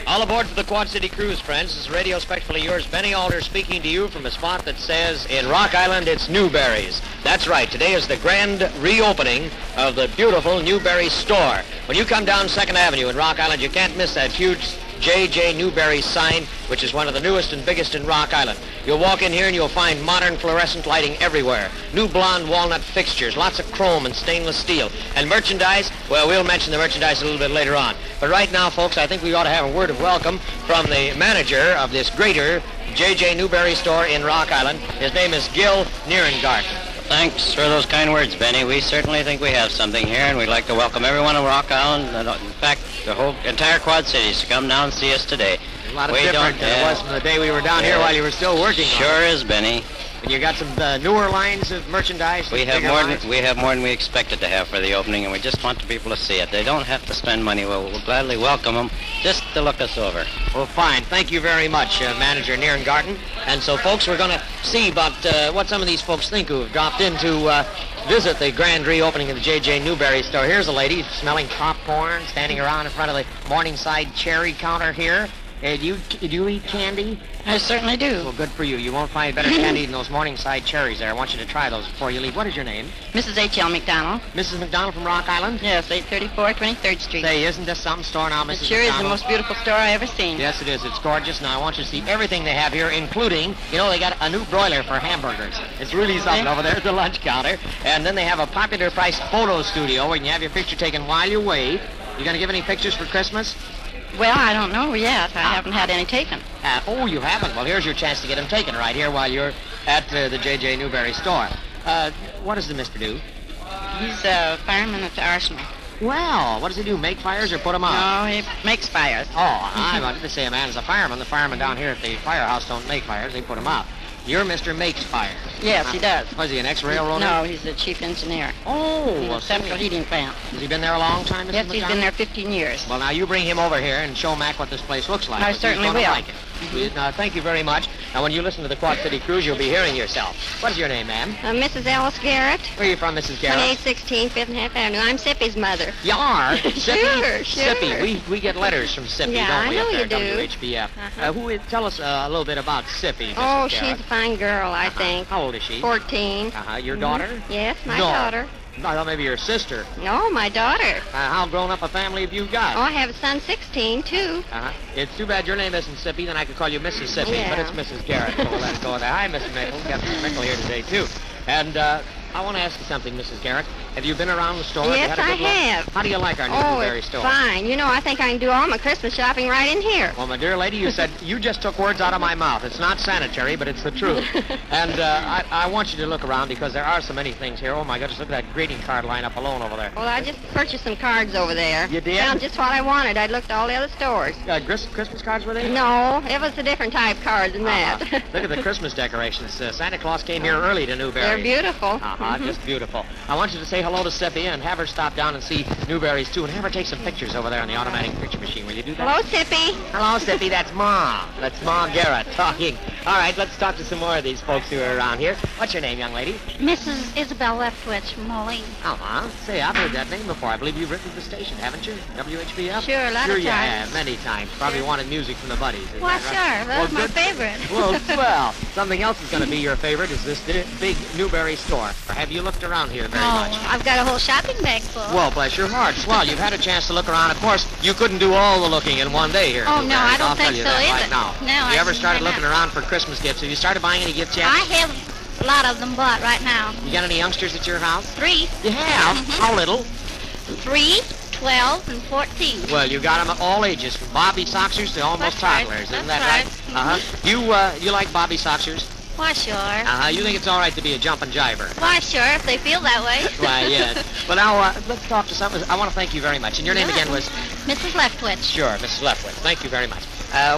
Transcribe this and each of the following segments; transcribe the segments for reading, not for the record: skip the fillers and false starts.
All aboard for the Quad City Cruise, friends. This is Radio Spectacly yours, Benny Alder, speaking to you from a spot that says, in Rock Island, it's Newberry's. That's right. Today is the grand reopening of the beautiful Newberry store. When you come down 2nd Avenue in Rock Island, you can't miss that huge J.J. Newberry sign, which is one of the newest and biggest in Rock Island. You'll walk in here and you'll find modern fluorescent lighting everywhere. New blonde walnut fixtures, lots of chrome and stainless steel. And merchandise, well, we'll mention the merchandise a little bit later on. But right now, folks, I think we ought to have a word of welcome from the manager of this greater J.J. Newberry store in Rock Island. His name is Gil Nierengarten. Thanks for those kind words, Benny. We certainly think we have something here, and we'd like to welcome everyone in Rock Island, in fact, the whole entire Quad Cities, to come down and see us today. A lot of different than it was from the day we were down here while you were still working on it. Sure is, Benny. And you got some newer lines of merchandise? We have more than we expected to have for the opening, and we just want the people to see it. They don't have to spend money. We'll gladly welcome them just to look us over. Well, fine. Thank you very much, Manager Nierengarten. And so, folks, we're going to see about what some of these folks think who have dropped in to visit the grand reopening of the J.J. Newberry store. Here's a lady smelling popcorn, standing around in front of the Morningside cherry counter here. Do you eat candy? I certainly do. Well, good for you. You won't find better candy than those Morningside cherries there. I want you to try those before you leave. What is your name? Mrs. H.L. McDonald. Mrs. McDonald from Rock Island? Yes, 834 23rd Street. Say, isn't this some store now, Mrs. It sure McDonald? is the most beautiful store I ever seen. Yes, it is. It's gorgeous. Now, I want you to see everything they have here, including, you know, they got a new broiler for hamburgers. It's really something over there at the lunch counter. And then they have a popular priced photo studio where you can have your picture taken while you wait. You going to give any pictures for Christmas? Well, I don't know yet. I haven't had any taken. Oh, you haven't? Well, here's your chance to get them taken right here while you're at the J.J. Newberry store. What does the mister do? He's a fireman at the arsenal. Well, what does he do, make fires or put them out? No, he makes fires. Oh, I wanted to say a man is a fireman. The firemen down here at the firehouse don't make fires, they put them out. Your mister makes fires. Yes, he does. Was he an ex-railroader? No, he's the chief engineer. Oh, He's well, a central heating plant. Has he been there a long time, Mrs. Yes, McDonald? he's been there 15 years. Well, now you bring him over here and show Mac what this place looks like. I He's certainly gonna will. Like it. Thank you very much. Now, when you listen to the Quad City Cruise, you'll be hearing yourself. What is your name, ma'am? Mrs. Alice Garrett, Where are you from, Mrs. Garrett? 2816 5th and 5th Avenue. I'm Sippy's mother. You are? Sippy? Sure. Sippy. We get letters from Sippy, Yeah, don't we, I know up there you at do. Whbf. Tell us a little bit about Sippy, Mrs. Oh, Garrett. she's a fine girl, I think. How old is she? 14. Your daughter? Yes, my No. daughter. I thought maybe your sister. No, my daughter. How grown up a family have you got? Oh, I have a son, 16, too. It's too bad your name isn't Sippy, then I could call you Mississippi, Yeah. but it's Mrs. Garrett, so we'll let it go there. Hi, Mrs. Mickle. We've got Mrs. Mickle here today, too. And I want to ask you something, Mrs. Garrett. Have you been around the store? Yes, Have you had a good I look? have. How do you like our new Oh, Newberry it's store? fine. You know, I think I can do all my Christmas shopping right in here. Well, my dear lady, you said you just took words out of my mouth. It's not sanitary, but it's the truth. And I want you to look around because there are so many things here. Oh, my goodness, look at that greeting card lineup alone over there. Well, I just purchased some cards over there. You did? Found just what I wanted. I looked at all the other stores. Christmas cards, were they? No, it was a different type card than that. Look at the Christmas decorations. Santa Claus came here early to Newberry. They're beautiful. Just beautiful. I want you to say hello to Sippy and have her stop down and see Newberry's, too, and have her take some pictures over there on the automatic picture machine. Will you do that? Hello, Sippy. Hello, Sippy. That's Ma. That's Ma Garrett talking. All right, let's talk to some more of these folks who are around here. What's your name, young lady? Mrs. Isabel Leftwich from Moline. Say, I've heard that name before. I believe you've written for the station, haven't you? WHBF? Sure, a lot Sure of you times. have, many times. Probably wanted music from the buddies. Is Why, that right? sure. That's Well, my good. favorite. Well, swell. Something else is going to be your favorite is this big Newberry store. Have you looked around here very much? I've got a whole shopping bag full. Well, bless your heart. Swell, you've had a chance to look around. Of course, you couldn't do all the looking in one day here. Oh, in no, Newberry. I don't I'll tell think you so that either. right now. No, Have I you ever think started they're looking not. around for Christmas gifts? Have you started buying any gifts yet? I have a lot of them bought right now. You got any youngsters at your house? 3. You have? How little? 3, 12, and 14. Well, you got them at all ages, from Bobby Soxers to almost That's right. toddlers. Isn't That's that right. right? You like Bobby Soxers? Why, sure. You think it's all right to be a jumping jiver? Why, sure, if they feel that way. Why, yes. Well, now, let's talk to someone. I want to thank you very much. And your name again was? Mrs. Leftwich. Sure, Mrs. Leftwich. Thank you very much.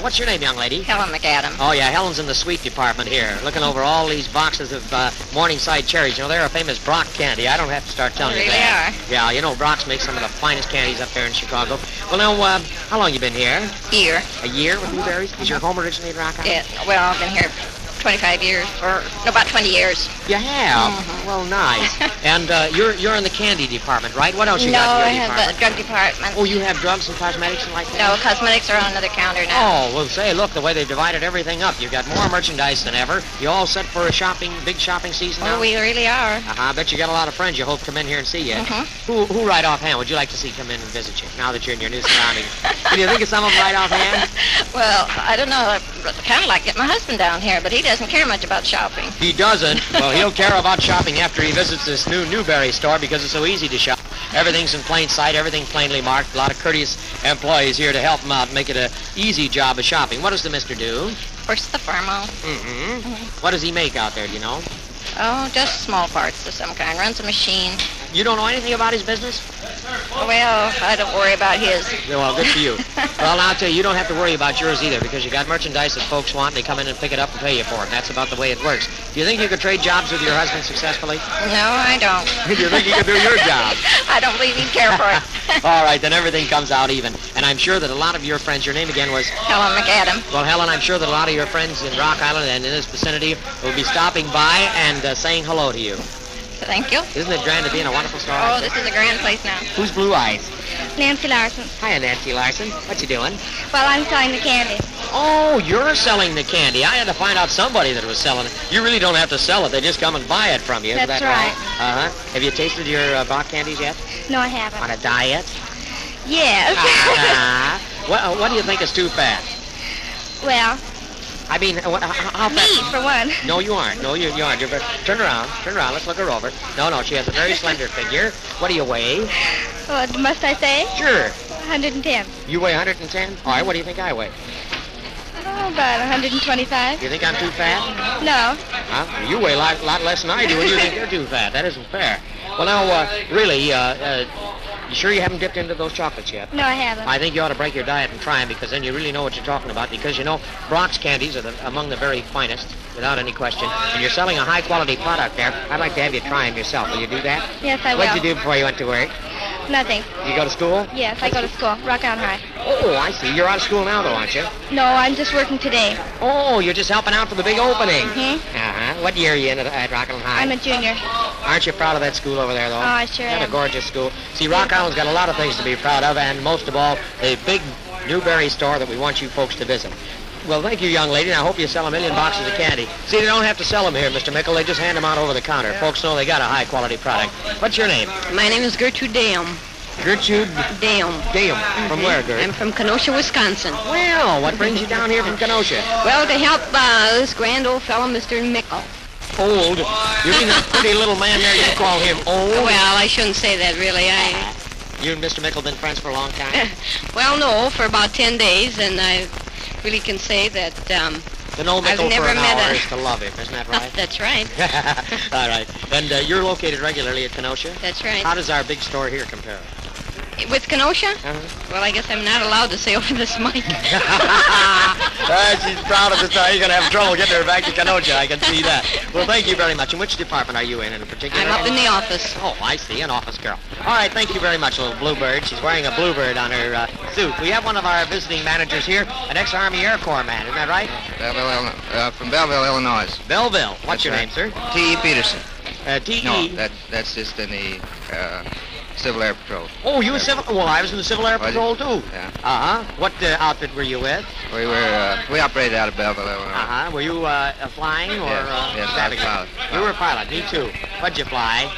What's your name, young lady? Helen McAdam. Oh, yeah, Helen's in the sweet department here, looking over all these boxes of Morningside cherries. You know, they're a famous Brock candy. I don't have to start telling They you really that. are. Yeah, you know, Brock's makes some of the finest candies up there in Chicago. Well, now, how long you been here? Here. A year with Newberry's? Is your home originally in Rock Island? Yes. Well, I've been here 25 years, or no, about 20 years. You have? Well, nice. And you're in the candy department, right? What else you No, got I in your have department? the drug department. Oh, you have drugs and cosmetics and like that? No, cosmetics are on another counter now. Oh, well, say, look, the way they've divided everything up. You've got more merchandise than ever. You all set for a big shopping season now? Oh, we really are. I bet you got a lot of friends you hope come in here and see you. Mhm. Who right offhand would you like to see come in and visit you now that you're in your new surroundings? Can you think of some of them right offhand? Well, I don't know. I'd kind of like to get my husband down here, but he doesn't care much about shopping. He doesn't. Well, he'll care about shopping after he visits this new Newberry store because it's so easy to shop. Everything's in plain sight, everything plainly marked. A lot of courteous employees here to help him out, make it an easy job of shopping. What does the mister do? Works at the farmhouse. What does he make out there, do you know? Oh, just small parts of some kind. Runs a machine. You don't know anything about his business? Well, I don't worry about his. Well, good for you. Well, I'll tell you, you don't have to worry about yours either because you got merchandise that folks want. They come in and pick it up and pay you for it. That's about the way it works. Do you think you could trade jobs with your husband successfully? No, I don't. Do you think you could do your job? I don't believe he'd care for it. All right, then everything comes out even. And I'm sure that a lot of your friends, your name again was? Helen McAdam. Well, Helen, I'm sure that a lot of your friends in Rock Island and in this vicinity will be stopping by and saying hello to you. Thank you. Isn't it grand to be in a wonderful store? Oh, this is a grand place now. Who's Blue Eyes? Nancy Larson. Hiya, Nancy Larson. What you doing? Well, I'm selling the candy. Oh, you're selling the candy. I had to find out somebody that was selling it. You really don't have to sell it. They just come and buy it from you. Isn't That's that right. Uh-huh. Have you tasted your rock candies yet? No, I haven't. On a diet? Yes. What do you think is too fat? Well, I mean, how me, fat? for one. No, you aren't. No, you aren't. Turn around. Turn around. Let's look her over. No, she has a very slender figure. What do you weigh? What must I say? Sure. 110. You weigh 110? All right, what do you think I weigh? Oh, about 125. You think I'm too fat? No. Huh? You weigh a lot less than I do, and you think you're too fat. That isn't fair. Well, now, really, you sure you haven't dipped into those chocolates yet? No, I haven't. I think you ought to break your diet and try them because then you really know what you're talking about because, you know, Brock's candies are among the very finest, without any question. And you're selling a high-quality product there. I'd like to have you try them yourself. Will you do that? Yes, I will. What did you do before you went to work? Nothing. You go to school? Yes, I go to school. Rock Island High. Oh, I see. You're out of school now, though, aren't you? No, I'm just working today. Oh, you're just helping out for the big opening. Mm-hmm. Uh-huh. What year are you in at Rock Island High? I'm a junior. Aren't you proud of that school over there, though? Oh, I sure What a am. gorgeous school. See, Rock Island's got a lot of things to be proud of, and most of all, the big Newberry store that we want you folks to visit. Well, thank you, young lady, and I hope you sell a million boxes of candy. See, they don't have to sell them here, Mr. Mickle. They just hand them out over the counter. Folks know they got a high-quality product. What's your name? My name is Gertrude Dam. Gertrude Dam. Dale. From where, Gert? I'm from Kenosha, Wisconsin. Well, what brings you down here from Kenosha? Well, to help this grand old fellow, Mr. Mickle. Old? You mean that pretty little man there, you call him old? Well, I shouldn't say that, really. You and Mr. Mickle been friends for a long time? Well, no, for about 10 days, and I really can say that, To know Mickle I've never for an met hour a- is to love him, isn't that right? That's right. All right. And you're located regularly at Kenosha? That's right. How does our big store here compare? With Kenosha? Uh-huh. Well, I guess I'm not allowed to say over this mic. She's proud of the time. You're going to have trouble getting her back to Kenosha. I can see that. Well, thank you very much. And which department are you in particular? I'm up in the office. Oh, I see. An office girl. All right. Thank you very much, little bluebird. She's wearing a bluebird on her suit. We have one of our visiting managers here, an ex-Army Air Corps man. Isn't that right? From Belleville, Illinois. Belleville. What's That's your right. name, sir? T.E. Peterson. T.E. No, that's just in the Civil Air Patrol. Oh, you were civil? Well, I was in the Civil Air Was Patrol, you? too. Yeah. Uh-huh. What outfit were you with? We operated out of Belleville, Illinois. Uh-huh. Were you flying or Yes, I was a pilot. You were a pilot. Me, too. What'd you fly?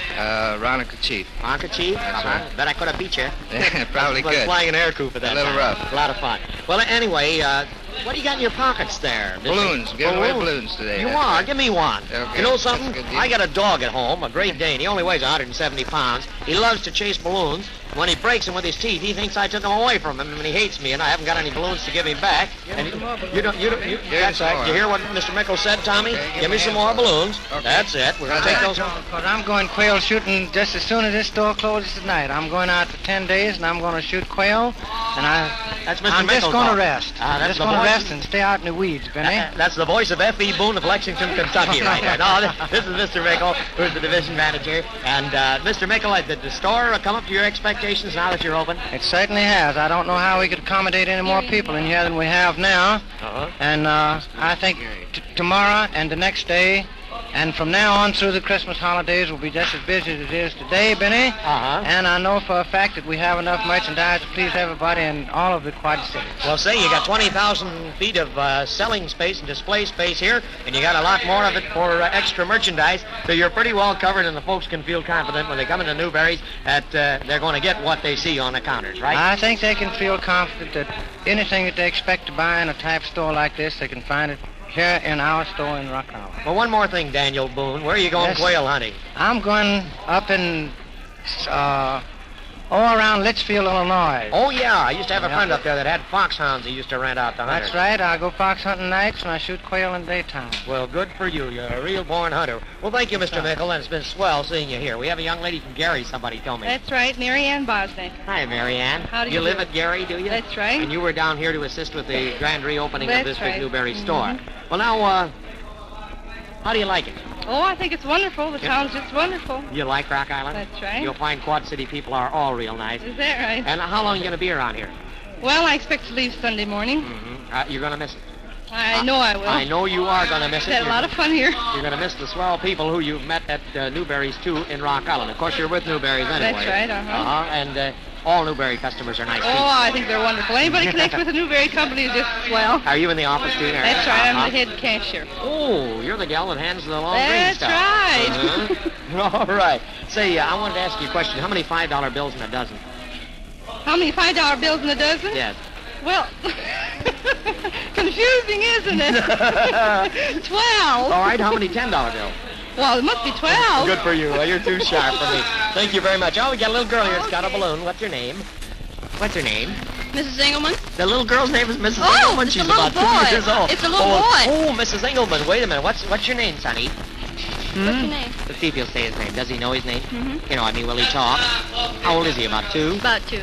Ronica Chief. Anka Chief? That's Uh-huh. right. Bet I could have beat you. Probably I was could. flying an air coupe at that A little time. rough. A lot of fun. Well, anyway, what do you got in your pockets there? Balloons. Giving away balloons today. You That's are? right. Give me one. Okay, You know that's something? a good deal. I got a dog at home, a Great Dane. He only weighs 170 pounds. He loves to chase balloons. When he breaks them with his teeth, he thinks I took them away from him, and he hates me, and I haven't got any balloons to give him back. And you don't. That's some right. more. You hear what Mr. Mickle said, Tommy? Okay, Give me some more balloons. Okay. That's it. We're gonna take those. Because I'm going quail shooting just as soon as this store closes tonight. I'm going out for 10 days, and I'm going to shoot quail, and That's Mr. I'm just Mickle going to talk. rest. That's Just the going to voice. rest and stay out in the weeds, Benny. That's the voice of F.E. Boone of Lexington, Kentucky, right there. No, this is Mr. Mickle, who's the division manager. And Mr. Mickle, did the store come up to your expectations now that you're open? It certainly has. I don't know how we could accommodate any more people in here than we have now. Uh-huh. And I think tomorrow and the next day and from now on through the Christmas holidays will be just as busy as it is today, Benny. Uh-huh. And I know for a fact that we have enough merchandise to please everybody in all of the Quad Cities. Well, say, you got 20,000 feet of selling space and display space here, and you got a lot more of it for extra merchandise, so you're pretty well covered, and the folks can feel confident when they come into Newberry's that they're going to get what they see on the counters, right? I think they can feel confident that anything that they expect to buy in a type store like this, they can find it here in our store in Rock Island. Well, one more thing, Daniel Boone. Where are you going Yes. quail hunting? I'm going up in all around Litchfield, Illinois. Oh, yeah. I used to have a Yeah. friend up there that had foxhounds he used to rent out to hunters. That's right. I go fox hunting nights and I shoot quail in daytime. Well, good for you. You're a real born hunter. Well, thank you, Mr. Mickle, and it's been swell seeing you here. We have a young lady from Gary, somebody told me. That's right, Mary Ann Bosnick. Hi, Mary Ann. How do you you live do? at Gary, do you? That's right. And you were down here to assist with the grand reopening of That's this big right. Newberry store. Mhm. Well, now, how do you like it? Oh, I think it's wonderful. The Yeah. town's just wonderful. You like Rock Island? That's right. You'll find Quad City people are all real nice. Is that right? And how long are you going to be around here? Well, I expect to leave Sunday morning. You're going to miss it. I know I will. I know you are going to miss it. Had a lot of fun here. You're going to miss the swell people who you've met at Newberry's, too, in Rock Island. Of course, you're with Newberry's anyway. That's right, uh-huh. And all Newberry customers are nice people. Oh, I think they're wonderful. Anybody connected with the Newberry company is just swell. Are you in the office, too? There? That's right. I'm Uh-huh. the head cashier. Oh, you're the gal that hands the long green That's stuff. right. Uh-huh. All right. Say, I wanted to ask you a question. How many $5 bills in a dozen? How many $5 bills in a dozen? Yes. Well, confusing, isn't it? 12. All right. How many $10 bills? Well, it must be 12. Good for you. Well, you're too sharp for me. Thank you very much. Oh, we got a little girl here that's got a balloon. What's her name? What's her name? Mrs. Engelman? The little girl's name is Mrs. Oh, Engelman. it's She's a little about 2 boy. years old. It's a little oh, boy. Oh, Mrs. Engelman. Wait a minute. What's your name, sonny? What's your name? Let's see if he'll say his name. Does he know his name? You know, I mean, will he talk? How old is he? About 2? About 2.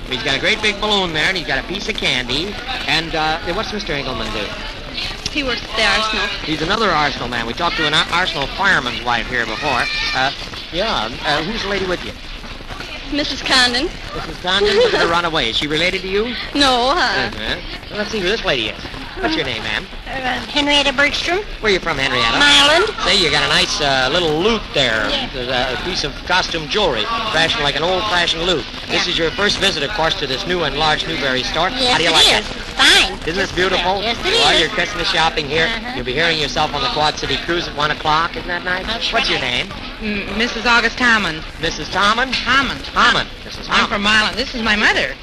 He's got a great big balloon there, and he's got a piece of candy. And what's Mr. Engelman do? He works at the Arsenal. He's another Arsenal man. We talked to an Arsenal fireman's wife here before. Who's the lady with you? Mrs. Condon? Mrs. Condon was going to run away. Is she related to you? No, Well, let's see who this lady is. What's your name, ma'am? Henrietta Bergstrom? Where are you from, Henrietta? Myland. Say, you got a nice little loot there. Yeah. There's a piece of costume jewelry, fashioned like an old-fashioned loot. This is your first visit, of course, to this new and large Newberry store. Yes, How do you it like is. it? Fine. Isn't this beautiful? Yes, it While is. you're Christmas shopping here, you'll be hearing yourself on the Quad City Cruise at 1 o'clock. Isn't that nice? That's What's your right. name? Mrs. August Hammond. Mrs. Hammond? Hammond. Hammond. Mrs. I'm Hammond. from Milan. This is my mother.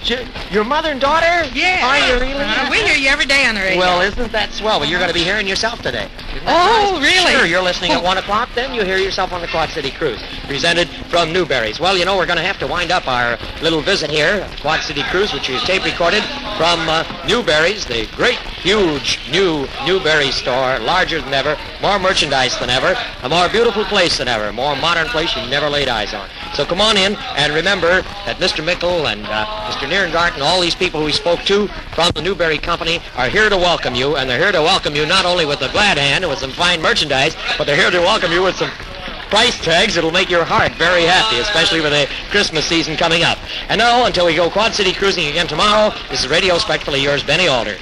Your mother and daughter? Yeah. Are you really? We hear you every day on the radio. Well, isn't that swell? Well, you're going to be hearing yourself today. Isn't that Oh, nice? really? Sure, you're listening at 1 o'clock, then you hear yourself on the Quad City Cruise, presented from Newberry's. Well, you know, we're going to have to wind up our little visit here at the Quad City Cruise, which is tape recorded from Newberry's, the great, huge, new Newberry store, larger than ever, more merchandise than ever, a more beautiful place than ever, more modern place you've never laid eyes on. So come on in, and remember that Mr. Mickle and Mr. Nierengarten and all these people we spoke to from the Newberry Company are here to welcome you, and they're here to welcome you not only with a glad hand and with some fine merchandise, but they're here to welcome you with some price tags that'll make your heart very happy, especially with the Christmas season coming up. And now, until we go Quad City cruising again tomorrow, this is Radio Respectfully Yours, Benny Alder.